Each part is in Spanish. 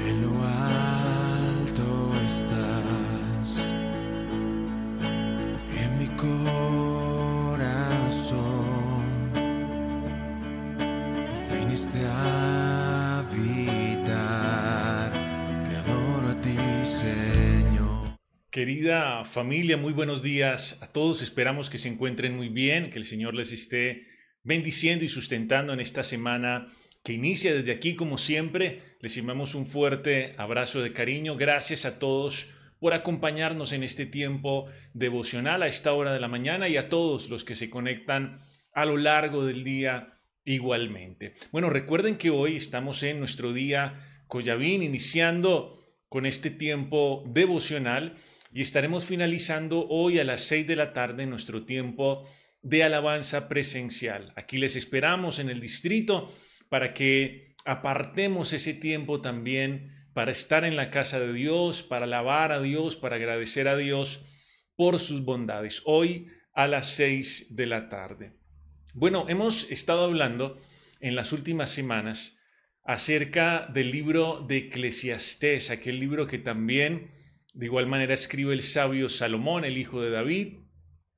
En lo alto estás, en mi corazón viniste a habitar. Te adoro a ti, Señor. Querida familia, muy buenos días a todos. Esperamos que se encuentren muy bien, que el Señor les esté bendiciendo y sustentando en esta semana que inicia desde aquí, como siempre. Les enviamos un fuerte abrazo de cariño. Gracias a todos por acompañarnos en este tiempo devocional a esta hora de la mañana y a todos los que se conectan a lo largo del día igualmente. Bueno, recuerden que hoy estamos en nuestro día Collavín, iniciando con este tiempo devocional y estaremos finalizando hoy a las 6 de la tarde nuestro tiempo de alabanza presencial. Aquí les esperamos en el distrito para que apartemos ese tiempo también para estar en la casa de Dios, para alabar a Dios, para agradecer a Dios por sus bondades. Hoy a las 6 de la tarde. Bueno, hemos estado hablando en las últimas semanas acerca del libro de Eclesiastés, aquel libro que también de igual manera escribe el sabio Salomón, el hijo de David.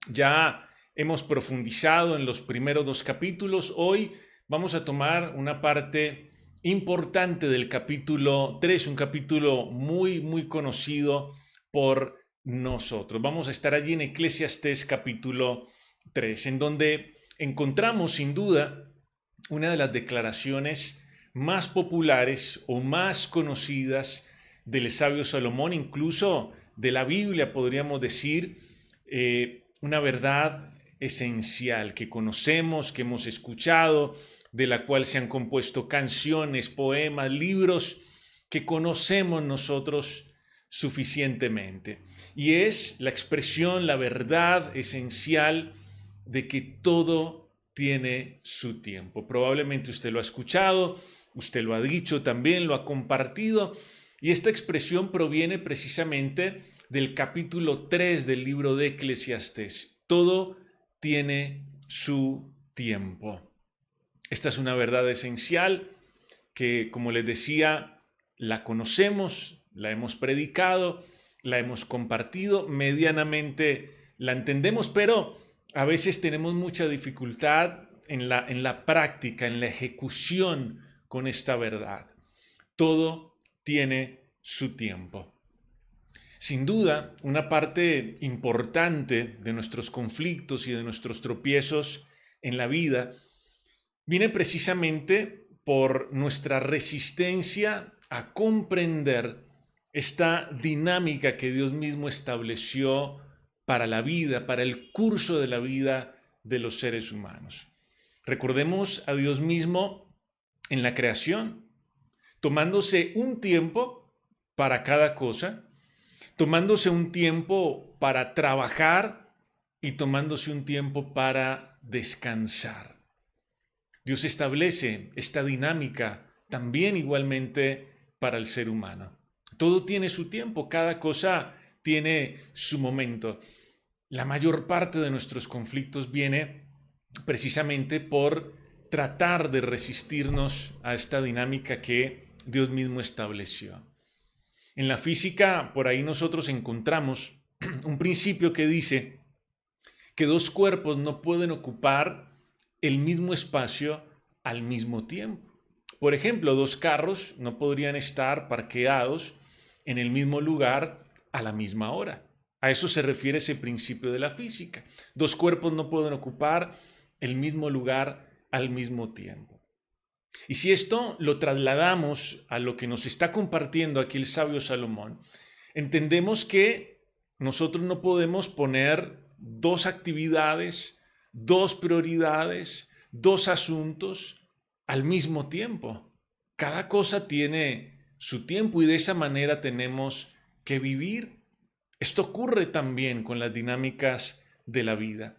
Ya hemos profundizado en los primeros dos capítulos. Hoy vamos a tomar una parte importante del capítulo 3, un capítulo muy conocido por nosotros. Vamos a estar allí en Eclesiastés capítulo 3, en donde encontramos sin duda una de las declaraciones más populares o más conocidas del sabio Salomón, incluso de la Biblia, podríamos decir, una verdad esencial que conocemos, que hemos escuchado, de la cual se han compuesto canciones, poemas, libros que conocemos nosotros suficientemente. Y es la expresión, la verdad esencial de que todo tiene su tiempo. Probablemente usted lo ha escuchado, usted lo ha dicho también, lo ha compartido, y esta expresión proviene precisamente del capítulo 3 del libro de Eclesiastés. Todo tiene su tiempo. Esta es una verdad esencial que, como les decía, la conocemos, la hemos predicado, la hemos compartido, medianamente la entendemos, pero a veces tenemos mucha dificultad en la práctica, en la ejecución con esta verdad. Todo tiene su tiempo. Sin duda, una parte importante de nuestros conflictos y de nuestros tropiezos en la vida viene precisamente por nuestra resistencia a comprender esta dinámica que Dios mismo estableció para la vida, para el curso de la vida de los seres humanos. Recordemos a Dios mismo en la creación, tomándose un tiempo para cada cosa, tomándose un tiempo para trabajar y tomándose un tiempo para descansar. Dios establece esta dinámica también igualmente para el ser humano. Todo tiene su tiempo, cada cosa tiene su momento. La mayor parte de nuestros conflictos viene precisamente por tratar de resistirnos a esta dinámica que Dios mismo estableció. En la física, por ahí nosotros encontramos un principio que dice que dos cuerpos no pueden ocupar el mismo espacio al mismo tiempo. Por ejemplo, dos carros no podrían estar parqueados en el mismo lugar a la misma hora. A eso se refiere ese principio de la física. Dos cuerpos no pueden ocupar el mismo lugar al mismo tiempo. Y si esto lo trasladamos a lo que nos está compartiendo aquí el sabio Salomón, entendemos que nosotros no podemos poner dos actividades, dos prioridades, dos asuntos al mismo tiempo. Cada cosa tiene su tiempo y de esa manera tenemos que vivir. Esto ocurre también con las dinámicas de la vida.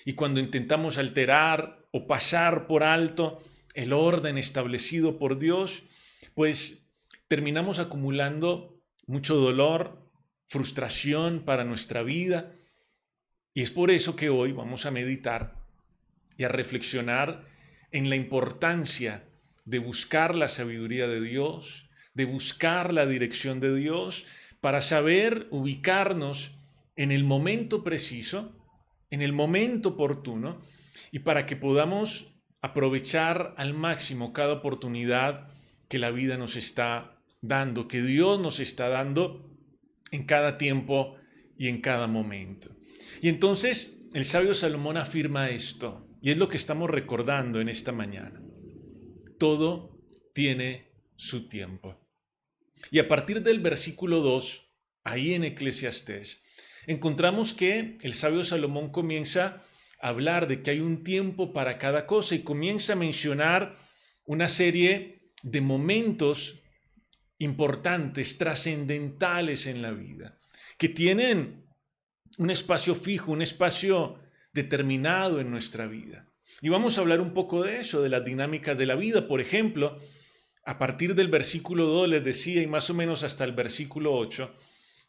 Y cuando intentamos alterar o pasar por alto el orden establecido por Dios, pues terminamos acumulando mucho dolor, frustración para nuestra vida. Y es por eso que hoy vamos a meditar y a reflexionar en la importancia de buscar la sabiduría de Dios, de buscar la dirección de Dios, para saber ubicarnos en el momento preciso, en el momento oportuno, y para que podamos aprovechar al máximo cada oportunidad que la vida nos está dando, que Dios nos está dando en cada tiempo y en cada momento. Y entonces el sabio Salomón afirma esto, y es lo que estamos recordando en esta mañana. Todo tiene su tiempo. Y a partir del versículo 2, ahí en Eclesiastés, encontramos que el sabio Salomón comienza a hablar de que hay un tiempo para cada cosa y comienza a mencionar una serie de momentos importantes, trascendentales en la vida, que tienen un espacio fijo, un espacio determinado en nuestra vida. Y vamos a hablar un poco de eso, de las dinámicas de la vida. Por ejemplo, a partir del versículo 2 les decía, y más o menos hasta el versículo 8,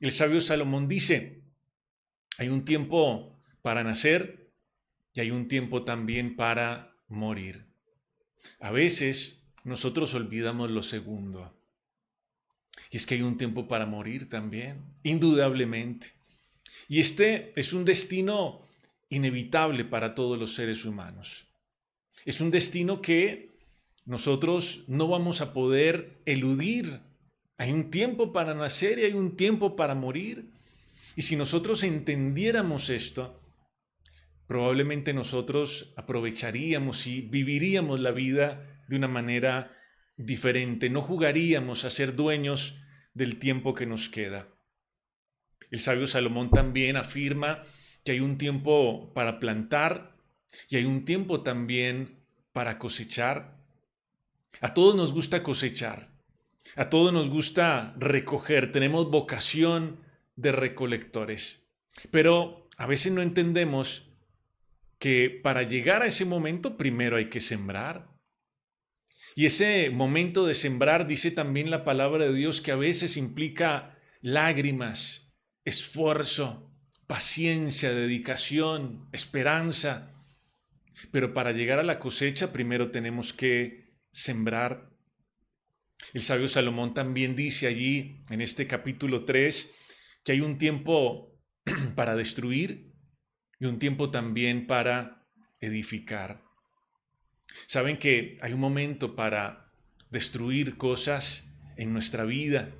el sabio Salomón dice, hay un tiempo para nacer y hay un tiempo también para morir. A veces nosotros olvidamos lo segundo. Y es que hay un tiempo para morir también, indudablemente. Y este es un destino inevitable para todos los seres humanos. Es un destino que nosotros no vamos a poder eludir. Hay un tiempo para nacer y hay un tiempo para morir. Y si nosotros entendiéramos esto, probablemente nosotros aprovecharíamos y viviríamos la vida de una manera diferente. No jugaríamos a ser dueños del tiempo que nos queda. El sabio Salomón también afirma que hay un tiempo para plantar y hay un tiempo también para cosechar. A todos nos gusta cosechar, a todos nos gusta recoger, tenemos vocación de recolectores, pero a veces no entendemos que para llegar a ese momento primero hay que sembrar. Y ese momento de sembrar, dice también la palabra de Dios, que a veces implica lágrimas, esfuerzo, paciencia, dedicación, esperanza. Pero para llegar a la cosecha primero tenemos que sembrar. El sabio Salomón también dice allí en este capítulo 3 que hay un tiempo para destruir y un tiempo también para edificar. Saben que hay un momento para destruir cosas en nuestra vida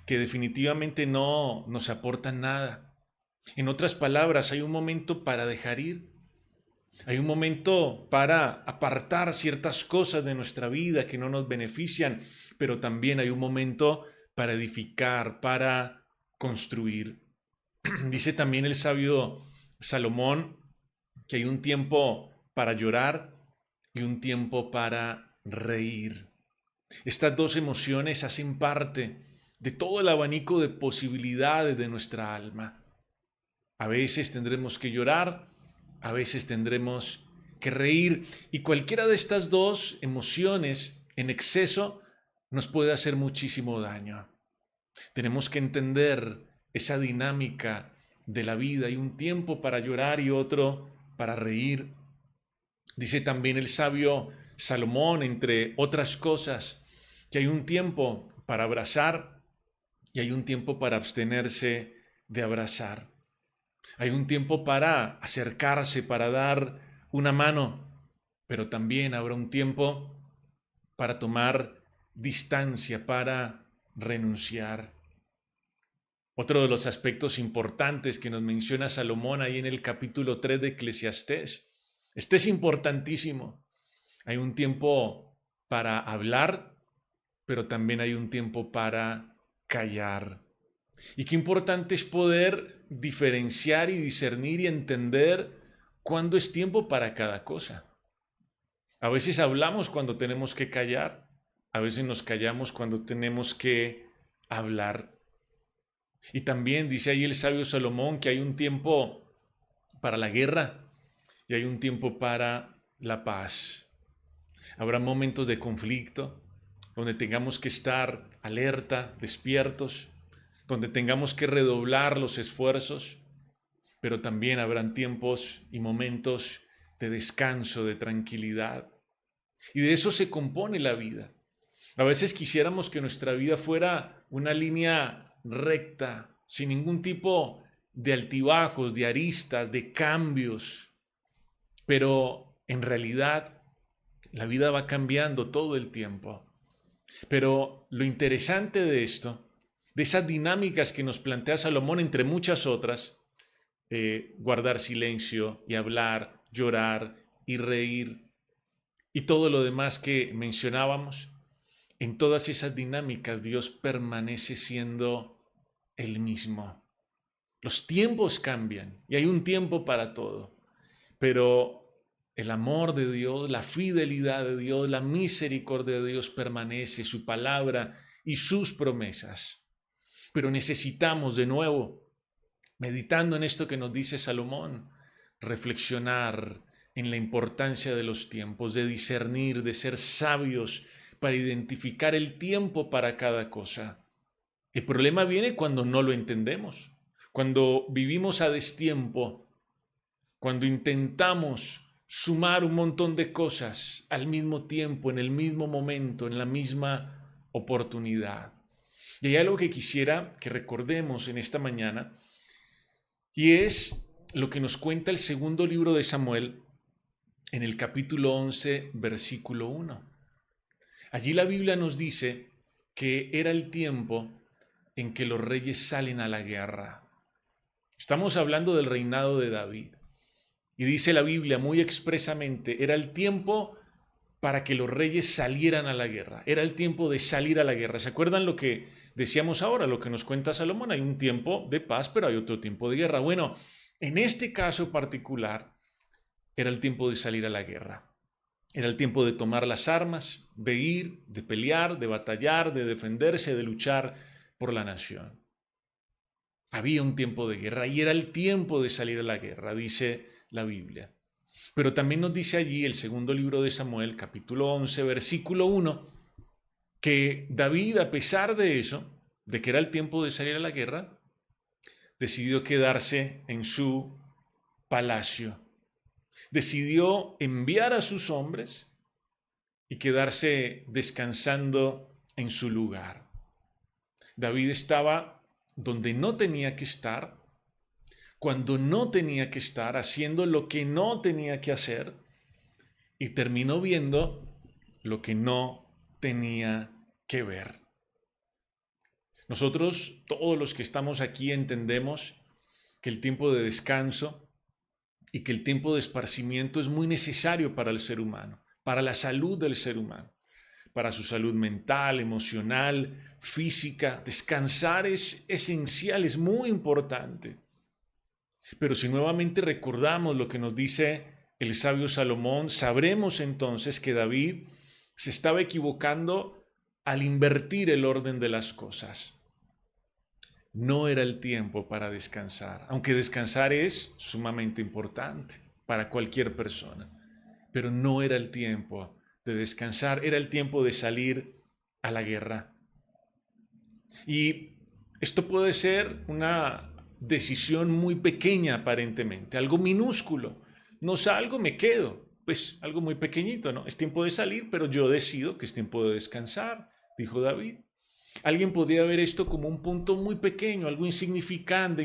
que definitivamente no nos aportan nada. En otras palabras, hay un momento para dejar ir. Hay un momento para apartar ciertas cosas de nuestra vida que no nos benefician, pero también hay un momento para edificar, para construir. Dice también el sabio Salomón que hay un tiempo para llorar y un tiempo para reír. Estas dos emociones hacen parte de todo el abanico de posibilidades de nuestra alma. A veces tendremos que llorar, a veces tendremos que reír, y cualquiera de estas dos emociones en exceso nos puede hacer muchísimo daño. Tenemos que entender esa dinámica de la vida. Hay un tiempo para llorar y otro para reír. Dice también el sabio Salomón, entre otras cosas, que hay un tiempo para abrazar y hay un tiempo para abstenerse de abrazar. Hay un tiempo para acercarse, para dar una mano, pero también habrá un tiempo para tomar distancia, para renunciar. Otro de los aspectos importantes que nos menciona Salomón ahí en el capítulo 3 de Eclesiastés. Este es importantísimo. Hay un tiempo para hablar, pero también hay un tiempo para callar. Y qué importante es poder diferenciar y discernir y entender cuándo es tiempo para cada cosa. A veces hablamos cuando tenemos que callar, a veces nos callamos cuando tenemos que hablar. Y también dice ahí el sabio Salomón que hay un tiempo para la guerra y hay un tiempo para la paz. Habrá momentos de conflicto donde tengamos que estar alerta, despiertos, donde tengamos que redoblar los esfuerzos, pero también habrán tiempos y momentos de descanso, de tranquilidad. Y de eso se compone la vida. A veces quisiéramos que nuestra vida fuera una línea recta, sin ningún tipo de altibajos, de aristas, de cambios. Pero en realidad la vida va cambiando todo el tiempo. Pero lo interesante de esto, de esas dinámicas que nos plantea Salomón, entre muchas otras, guardar silencio y hablar, llorar y reír y todo lo demás que mencionábamos, en todas esas dinámicas Dios permanece siendo el mismo. Los tiempos cambian y hay un tiempo para todo, pero el amor de Dios, la fidelidad de Dios, la misericordia de Dios permanece, su palabra y sus promesas. Pero necesitamos de nuevo, meditando en esto que nos dice Salomón, reflexionar en la importancia de los tiempos, de discernir, de ser sabios para identificar el tiempo para cada cosa. El problema viene cuando no lo entendemos, cuando vivimos a destiempo, cuando intentamos sumar un montón de cosas al mismo tiempo, en el mismo momento, en la misma oportunidad. Y hay algo que quisiera que recordemos en esta mañana, y es lo que nos cuenta el segundo libro de Samuel en el capítulo 11, versículo 1. Allí la Biblia nos dice que era el tiempo en que los reyes salen a la guerra. Estamos hablando del reinado de David. Y dice la Biblia muy expresamente, era el tiempo para que los reyes salieran a la guerra. Era el tiempo de salir a la guerra. ¿Se acuerdan lo que decíamos ahora, lo que nos cuenta Salomón? Hay un tiempo de paz, pero hay otro tiempo de guerra. Bueno, en este caso particular, era el tiempo de salir a la guerra. Era el tiempo de tomar las armas, de ir, de pelear, de batallar, de defenderse, de luchar por la nación. Había un tiempo de guerra y era el tiempo de salir a la guerra, dice la Biblia. Pero también nos dice allí el segundo libro de Samuel, capítulo 11, versículo 1, que David, a pesar de eso, de que era el tiempo de salir a la guerra, decidió quedarse en su palacio. Decidió enviar a sus hombres y quedarse descansando en su lugar. David estaba donde no tenía que estar, cuando no tenía que estar, haciendo lo que no tenía que hacer, y terminó viendo lo que no tenía que ver. Nosotros, todos los que estamos aquí, entendemos que el tiempo de descanso y que el tiempo de esparcimiento es muy necesario para el ser humano, para la salud del ser humano, para su salud mental, emocional, física. Descansar es esencial, es muy importante. Pero si nuevamente recordamos lo que nos dice el sabio Salomón, sabremos entonces que David se estaba equivocando al invertir el orden de las cosas. No era el tiempo para descansar, aunque descansar es sumamente importante para cualquier persona, pero no era el tiempo de descansar, era el tiempo de salir a la guerra. Y esto puede ser una decisión muy pequeña aparentemente, algo minúsculo. No salgo, me quedo. Pues algo muy pequeñito, ¿no? Es tiempo de salir, pero yo decido que es tiempo de descansar, dijo David. Alguien podría ver esto como un punto muy pequeño, algo insignificante,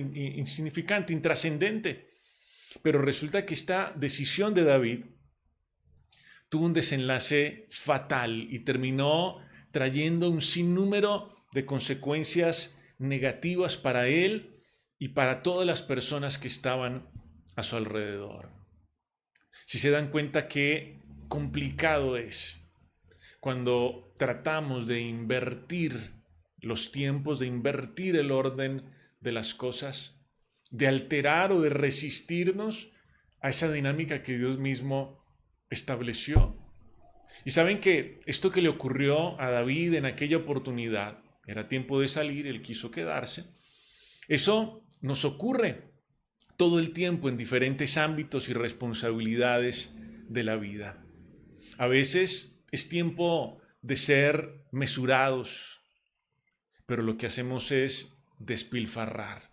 intrascendente. Pero resulta que esta decisión de David tuvo un desenlace fatal y terminó trayendo un sinnúmero de consecuencias negativas para él y para todas las personas que estaban a su alrededor. Si se dan cuenta qué complicado es cuando tratamos de invertir los tiempos, de invertir el orden de las cosas, de alterar o de resistirnos a esa dinámica que Dios mismo estableció. Y saben que esto que le ocurrió a David en aquella oportunidad, era tiempo de salir, él quiso quedarse, eso nos ocurre todo el tiempo en diferentes ámbitos y responsabilidades de la vida. A veces es tiempo de ser mesurados, pero lo que hacemos es despilfarrar.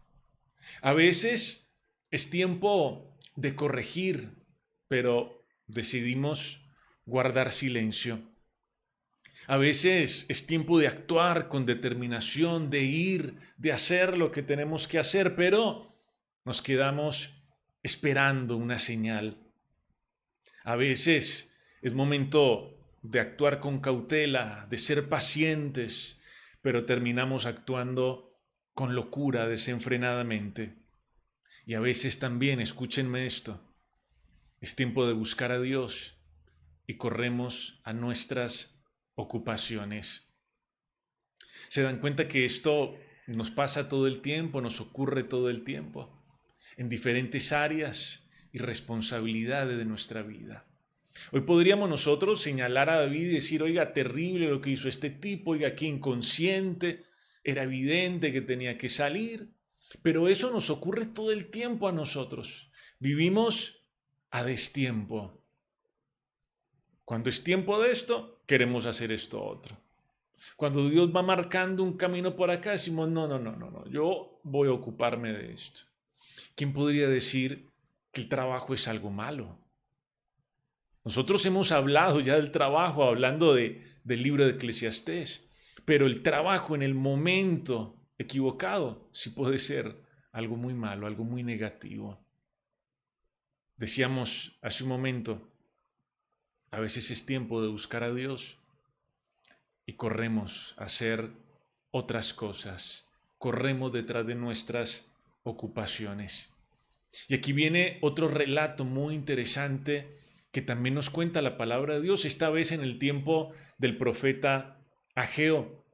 A veces es tiempo de corregir, pero decidimos guardar silencio. A veces es tiempo de actuar con determinación, de ir, de hacer lo que tenemos que hacer, pero nos quedamos esperando una señal. A veces es momento de actuar con cautela, de ser pacientes, pero terminamos actuando con locura, desenfrenadamente. Y a veces también, escúchenme esto, es tiempo de buscar a Dios y corremos a nuestras ocupaciones. ¿Se dan cuenta que esto nos pasa todo el tiempo, nos ocurre todo el tiempo, en diferentes áreas y responsabilidades de nuestra vida? Hoy podríamos nosotros señalar a David y decir, oiga, terrible lo que hizo este tipo, oiga, qué inconsciente, era evidente que tenía que salir, pero eso nos ocurre todo el tiempo a nosotros. Vivimos a destiempo. Cuando es tiempo de esto, queremos hacer esto otro. Cuando Dios va marcando un camino por acá, decimos, no, yo voy a ocuparme de esto. ¿Quién podría decir que el trabajo es algo malo? Nosotros hemos hablado ya del trabajo, hablando del libro de Eclesiastés, pero el trabajo en el momento equivocado sí puede ser algo muy malo, algo muy negativo. Decíamos hace un momento, a veces es tiempo de buscar a Dios y corremos a hacer otras cosas, corremos detrás de nuestras ocupaciones. Y aquí viene otro relato muy interesante que también nos cuenta la palabra de Dios, esta vez en el tiempo del profeta Ageo.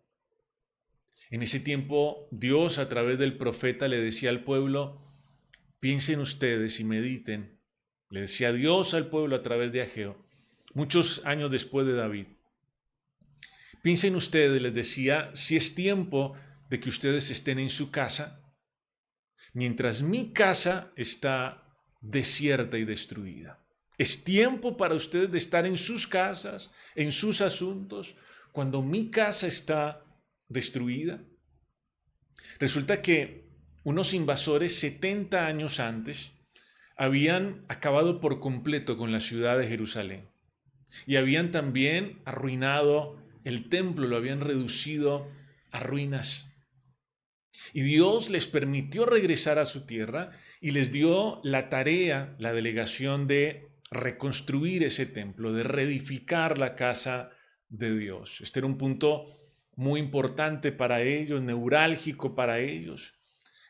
En ese tiempo Dios a través del profeta le decía al pueblo, piensen ustedes y mediten. Le decía Dios al pueblo a través de Ageo, muchos años después de David. Piensen ustedes, les decía, si es tiempo de que ustedes estén en su casa, mientras mi casa está desierta y destruida. Es tiempo para ustedes de estar en sus casas, en sus asuntos, cuando mi casa está destruida. Resulta que unos invasores 70 años antes habían acabado por completo con la ciudad de Jerusalén y habían también arruinado el templo, lo habían reducido a ruinas. Y Dios les permitió regresar a su tierra y les dio la tarea, la delegación de reconstruir ese templo, de reedificar la casa de Dios. Este era un punto muy importante para ellos, neurálgico para ellos,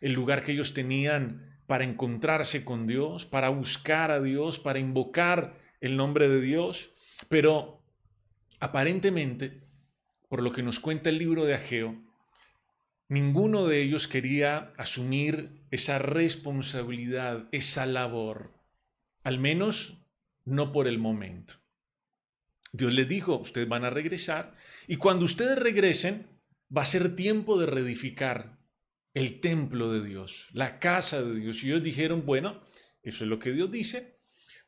el lugar que ellos tenían para encontrarse con Dios, para buscar a Dios, para invocar el nombre de Dios. Pero aparentemente, por lo que nos cuenta el libro de Ageo, ninguno de ellos quería asumir esa responsabilidad, esa labor, al menos no por el momento. Dios les dijo, ustedes van a regresar y cuando ustedes regresen va a ser tiempo de reedificar el templo de Dios, la casa de Dios. Y ellos dijeron, bueno, eso es lo que Dios dice,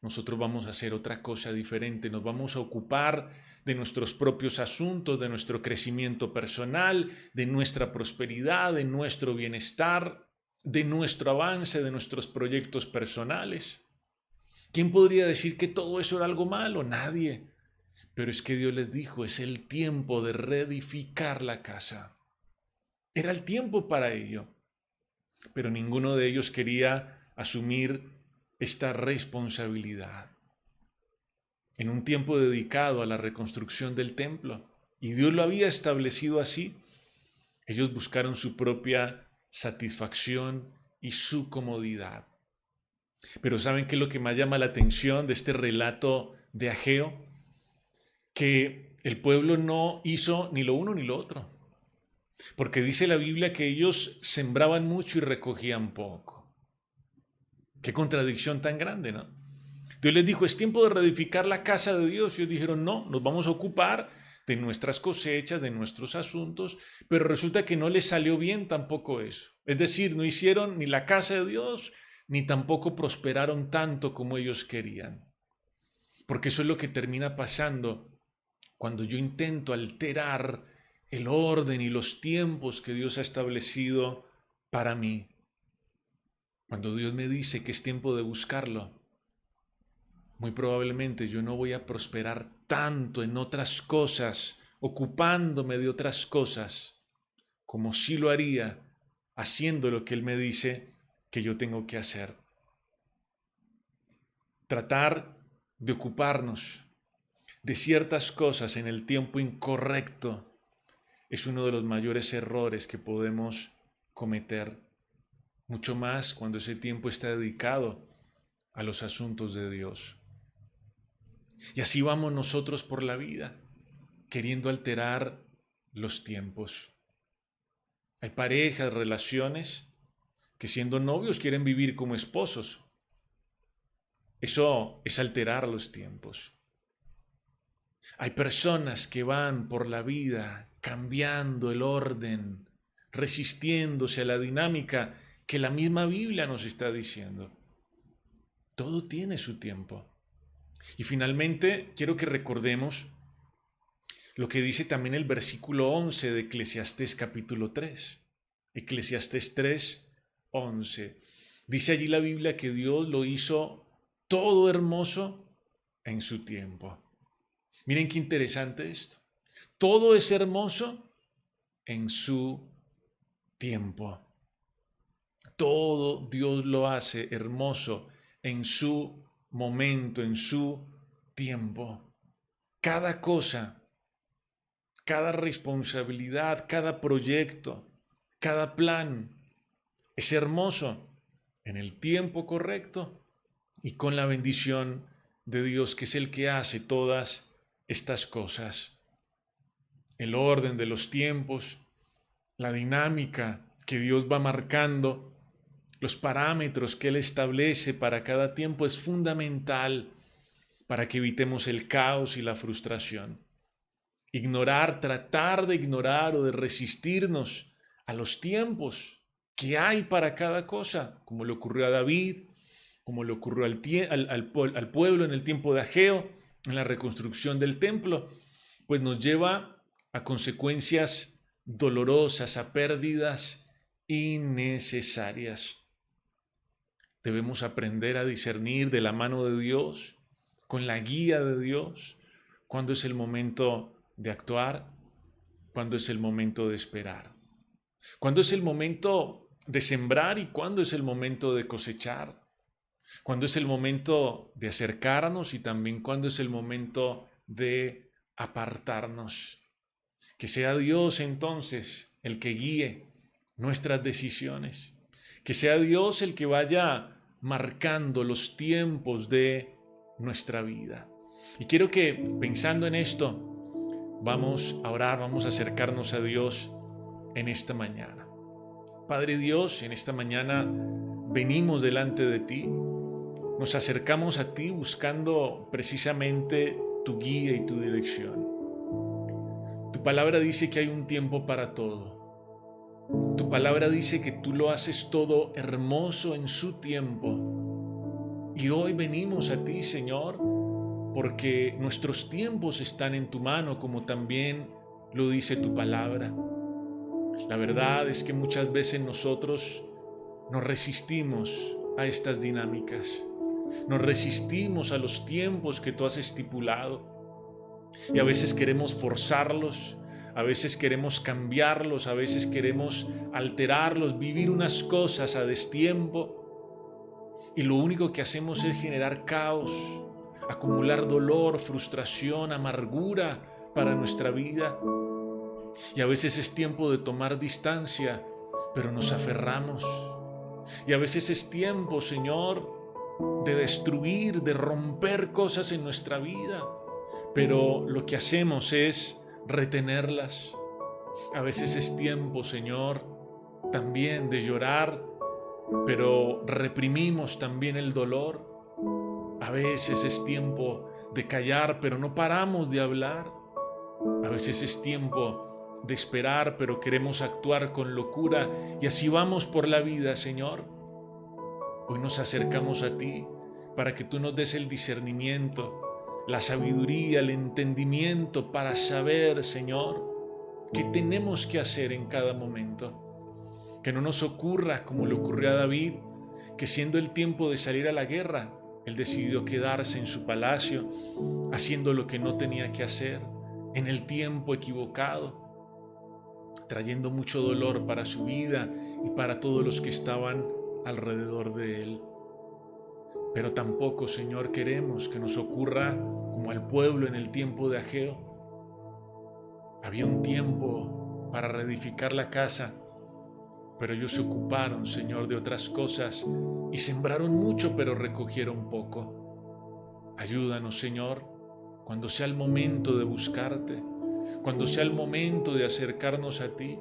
nosotros vamos a hacer otra cosa diferente, nos vamos a ocupar de nuestros propios asuntos, de nuestro crecimiento personal, de nuestra prosperidad, de nuestro bienestar, de nuestro avance, de nuestros proyectos personales. ¿Quién podría decir que todo eso era algo malo? Nadie. Pero es que Dios les dijo, es el tiempo de reedificar la casa. Era el tiempo para ello. Pero ninguno de ellos quería asumir esta responsabilidad. En un tiempo dedicado a la reconstrucción del templo, y Dios lo había establecido así, ellos buscaron su propia satisfacción y su comodidad. Pero ¿saben qué es lo que más llama la atención de este relato de Ageo? Que el pueblo no hizo ni lo uno ni lo otro. Porque dice la Biblia que ellos sembraban mucho y recogían poco. Qué contradicción tan grande, ¿no? Dios les dijo, es tiempo de reedificar la casa de Dios. Y ellos dijeron, no, nos vamos a ocupar de nuestras cosechas, de nuestros asuntos. Pero resulta que no les salió bien tampoco eso. Es decir, no hicieron ni la casa de Dios, ni tampoco prosperaron tanto como ellos querían. Porque eso es lo que termina pasando cuando yo intento alterar el orden y los tiempos que Dios ha establecido para mí. Cuando Dios me dice que es tiempo de buscarlo, muy probablemente yo no voy a prosperar tanto en otras cosas ocupándome de otras cosas, como sí lo haría haciendo lo que Él me dice que yo tengo que hacer. Tratar de ocuparnos de ciertas cosas en el tiempo incorrecto es uno de los mayores errores que podemos cometer, mucho más cuando ese tiempo está dedicado a los asuntos de Dios. Y así vamos nosotros por la vida, queriendo alterar los tiempos. Hay parejas, relaciones, que siendo novios quieren vivir como esposos. Eso es alterar los tiempos. Hay personas que van por la vida cambiando el orden, resistiéndose a la dinámica que la misma Biblia nos está diciendo. Todo tiene su tiempo. Y finalmente quiero que recordemos lo que dice también el versículo 11 de Eclesiastés capítulo 3. Eclesiastés 3, 11. Dice allí la Biblia que Dios lo hizo todo hermoso en su tiempo. Miren qué interesante esto. Todo es hermoso en su tiempo. Todo Dios lo hace hermoso en su momento, en su tiempo. Cada cosa, cada responsabilidad, cada proyecto, cada plan es hermoso en el tiempo correcto y con la bendición de Dios, que es el que hace todas estas cosas. El orden de los tiempos, la dinámica que Dios va marcando, los parámetros que Él establece para cada tiempo es fundamental para que evitemos el caos y la frustración. Ignorar, tratar de ignorar o de resistirnos a los tiempos que hay para cada cosa, como le ocurrió a David, como le ocurrió al pueblo en el tiempo de Ageo, en la reconstrucción del templo, pues nos lleva a consecuencias dolorosas, a pérdidas innecesarias. Debemos aprender a discernir de la mano de Dios, con la guía de Dios, cuándo es el momento de actuar, cuándo es el momento de esperar, cuándo es el momento de sembrar y cuándo es el momento de cosechar, cuándo es el momento de acercarnos y también cuándo es el momento de apartarnos. Que sea Dios entonces el que guíe nuestras decisiones, que sea Dios el que vaya marcando los tiempos de nuestra vida. Y quiero que pensando en esto, vamos a orar, vamos a acercarnos a Dios en esta mañana. Padre Dios, en esta mañana venimos delante de ti, nos acercamos a ti buscando precisamente tu guía y tu dirección. Tu palabra dice que hay un tiempo para todo. Tu palabra dice que tú lo haces todo hermoso en su tiempo. Y hoy venimos a ti, Señor, porque nuestros tiempos están en tu mano, como también lo dice tu palabra. La verdad es que muchas veces nosotros nos resistimos a estas dinámicas. Nos resistimos a los tiempos que tú has estipulado. Y a veces queremos forzarlos, a veces queremos cambiarlos, a veces queremos alterarlos, vivir unas cosas a destiempo. Y lo único que hacemos es generar caos, acumular dolor, frustración, amargura para nuestra vida. Y a veces es tiempo de tomar distancia, pero nos aferramos. Y a veces es tiempo, Señor, de destruir, de romper cosas en nuestra vida, pero lo que hacemos es retenerlas. A veces es tiempo, Señor, también de llorar, pero reprimimos también el dolor. A veces es tiempo de callar, pero no paramos de hablar. A veces es tiempo de esperar, pero queremos actuar con locura, y así vamos por la vida, Señor. Hoy nos acercamos a ti para que tú nos des el discernimiento, la sabiduría, el entendimiento para saber, Señor, qué tenemos que hacer en cada momento. Que no nos ocurra como le ocurrió a David, que siendo el tiempo de salir a la guerra, él decidió quedarse en su palacio, haciendo lo que no tenía que hacer, en el tiempo equivocado, trayendo mucho dolor para su vida y para todos los que estaban alrededor de él. Pero tampoco, Señor, queremos que nos ocurra como al pueblo en el tiempo de Ageo. Había un tiempo para reedificar la casa, pero ellos se ocuparon, Señor, de otras cosas y sembraron mucho, pero recogieron poco. Ayúdanos, Señor, cuando sea el momento de buscarte, cuando sea el momento de acercarnos a ti,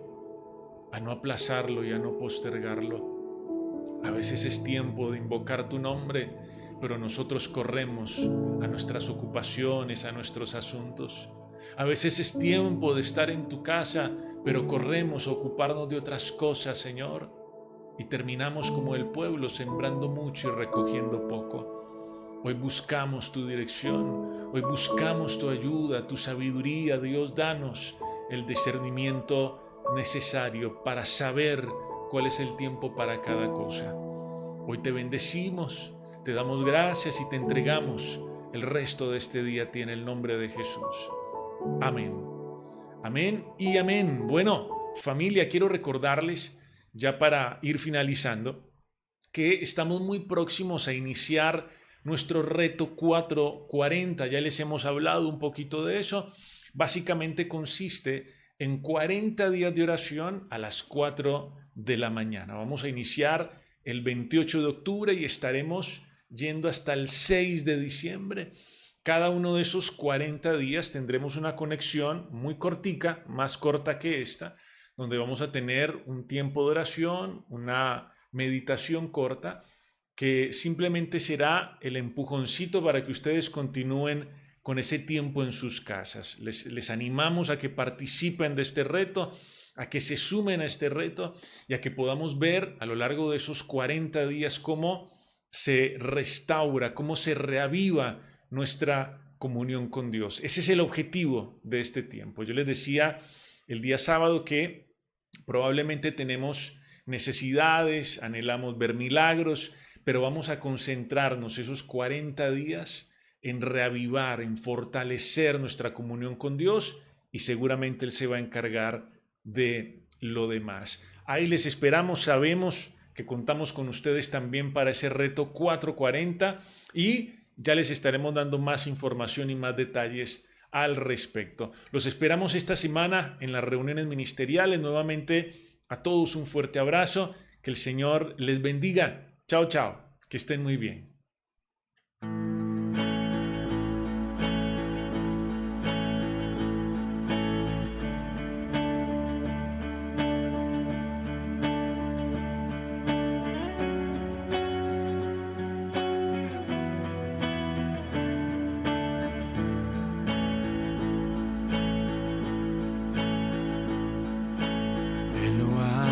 a no aplazarlo y a no postergarlo. A veces es tiempo de invocar tu nombre, pero nosotros corremos a nuestras ocupaciones, a nuestros asuntos. A veces es tiempo de estar en tu casa, pero corremos a ocuparnos de otras cosas, Señor, y terminamos como el pueblo, sembrando mucho y recogiendo poco. Hoy buscamos tu dirección, hoy buscamos tu ayuda, tu sabiduría. Dios, danos el discernimiento necesario para saber cuál es el tiempo para cada cosa. Hoy te bendecimos, te damos gracias y te entregamos el resto de este día a ti en el nombre de Jesús. Amén. Amén y amén. Bueno, familia, quiero recordarles, ya para ir finalizando, que estamos muy próximos a iniciar nuestro reto 440. Ya les hemos hablado un poquito de eso. Básicamente consiste en 40 días de oración a las 4 de la mañana. Vamos a iniciar el 28 de octubre y estaremos yendo hasta el 6 de diciembre. Cada uno de esos 40 días tendremos una conexión muy cortica, más corta que esta, donde vamos a tener un tiempo de oración, una meditación corta, que simplemente será el empujoncito para que ustedes continúen con ese tiempo en sus casas. Les animamos a que participen de este reto, a que se sumen a este reto y a que podamos ver a lo largo de esos 40 días cómo se restaura, cómo se reaviva nuestra comunión con Dios. Ese es el objetivo de este tiempo. Yo les decía el día sábado que probablemente tenemos necesidades, anhelamos ver milagros, pero vamos a concentrarnos esos 40 días en reavivar, en fortalecer nuestra comunión con Dios y seguramente Él se va a encargar de lo demás. Ahí les esperamos, sabemos que contamos con ustedes también para ese reto 440 y ya les estaremos dando más información y más detalles al respecto. Los esperamos esta semana en las reuniones ministeriales. Nuevamente a todos un fuerte abrazo, que el Señor les bendiga. Chao, chao, que estén muy bien. Él lo